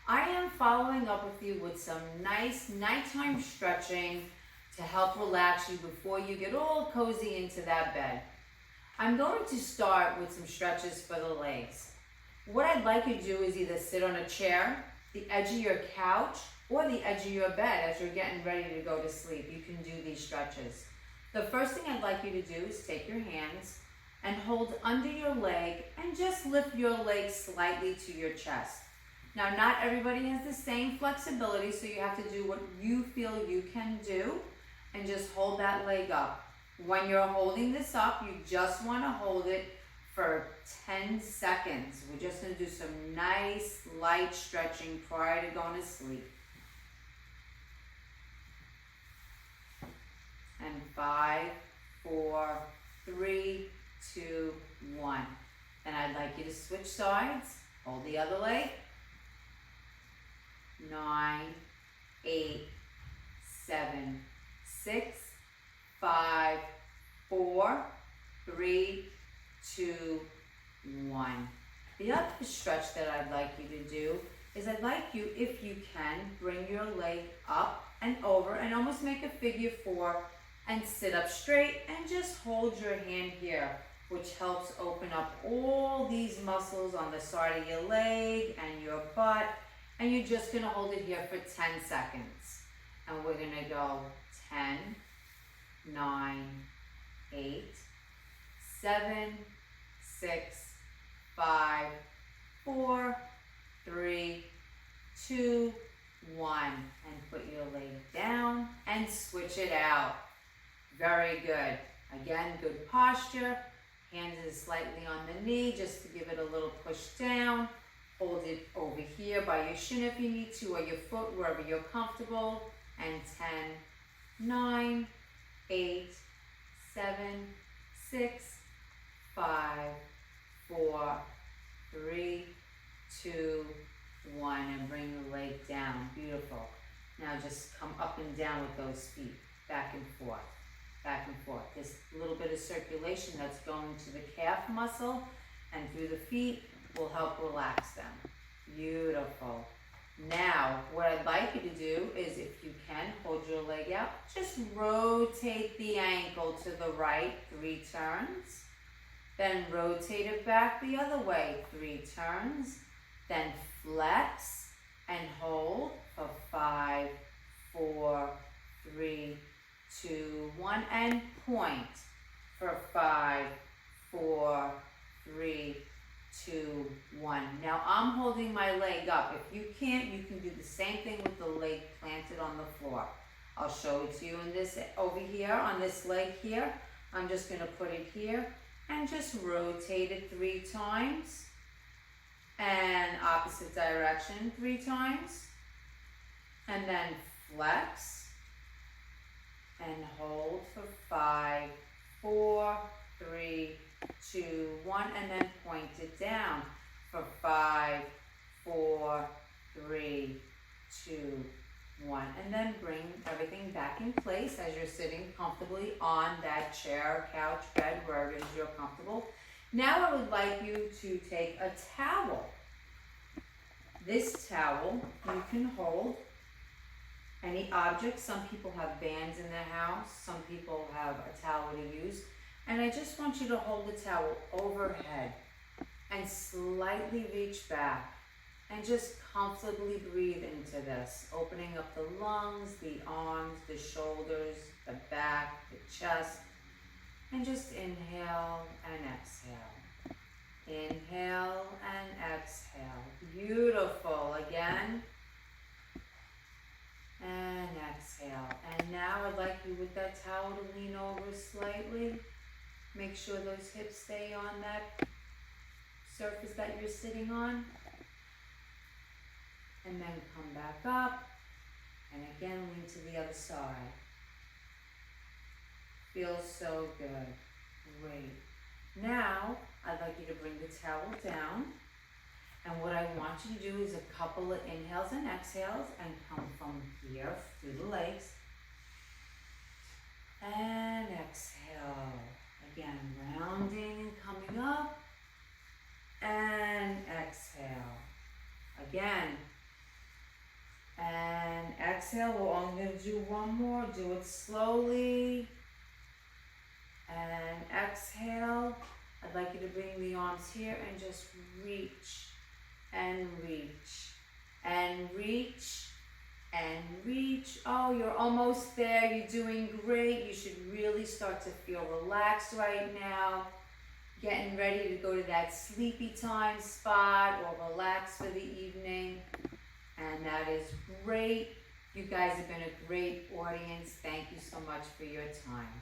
I am following up with you with some nice nighttime stretching to help relax you before you get all cozy into that bed. I'm going to start with some stretches for the legs. What I'd like you to do is either sit on a chair, the edge of your couch, or the edge of your bed as you're getting ready to go to sleep. You can do these stretches. The first thing I'd like you to do is take your hands and hold under your leg and just lift your leg slightly to your chest. Now, not everybody has the same flexibility, so you have to do what you feel you can do and just hold that leg up. When you're holding this up, you just want to hold it for 10 seconds. We're just going to do some nice light stretching prior to going to sleep. And 5, 4, 3, 2, 1. Then I'd like you to switch sides. Hold the other leg. 9, 8, 7, 6, 5, 4, 3, 2, 1. The other stretch that I'd like you to do is I'd like you, if you can, bring your leg up and over and almost make a figure 4 and sit up straight and just hold your hand here, which helps open up all these muscles on the side of your leg and your butt. And you're just going to hold it here for 10 seconds. And we're going to go 10, 9, 8, 7, 6, 5, 4, 3, 2, 1. And put your leg down and switch it out. Very good. Again, good posture. Hands is slightly on the knee just to give it a little push down. Hold it over here by your shin if you need to, or your foot, wherever you're comfortable. And 10, 9, 8, 7, 6, 5, 4, 3, 2, 1. And bring the leg down. Beautiful. Now just come up and down with those feet. Back and forth. Back and forth. This little bit of circulation that's going to the calf muscle and through the feet will help relax them. Beautiful. Now, what I'd like you to do is, if you can, hold your leg out. Just rotate the ankle to the right 3 turns. Then rotate it back the other way 3 turns. Then flex and hold for 5, 4, 3, 2, 1. And point for 5, 4, 3, 2, 1. Now I'm holding my leg up. If you can't, you can do the same thing with the leg planted on the floor. I'll show it to you in this over here on this leg here. I'm just going to put it here and just rotate it 3 times and opposite direction 3 times, and then flex and hold for 5, 4, 3, 2, 1, and then point it down for 5, 4, 3, 2, 1. And then bring everything back in place as you're sitting comfortably on that chair, couch, bed, wherever it is you're comfortable. Now I would like you to take a towel. This towel you can hold any object. Some people have bands in their house. Some people have a towel to use. And I just want you to hold the towel overhead and slightly reach back and just comfortably breathe into this, opening up the lungs, the arms, the shoulders, the back, the chest, and just inhale and exhale. Inhale and exhale. Beautiful. Again. And exhale. And now I'd like you with that towel to lean over slightly. Make sure those hips stay on that surface that you're sitting on. And then come back up. And again, lean to the other side. Feels so good. Great. Now, I'd like you to bring the towel down. And what I want you to do is a couple of inhales and exhales and come from here through the legs. And exhale. Again, rounding and coming up. And exhale. Again, exhale, we're only going to do one more. Do it slowly. And exhale. I'd like you to bring the arms here and just reach and reach and reach and reach. Oh, you're almost there. You're doing great. You should really start to feel relaxed right now. Getting ready to go to that sleepy time spot or relax for the evening. And that is great. You guys have been a great audience. Thank you so much for your time.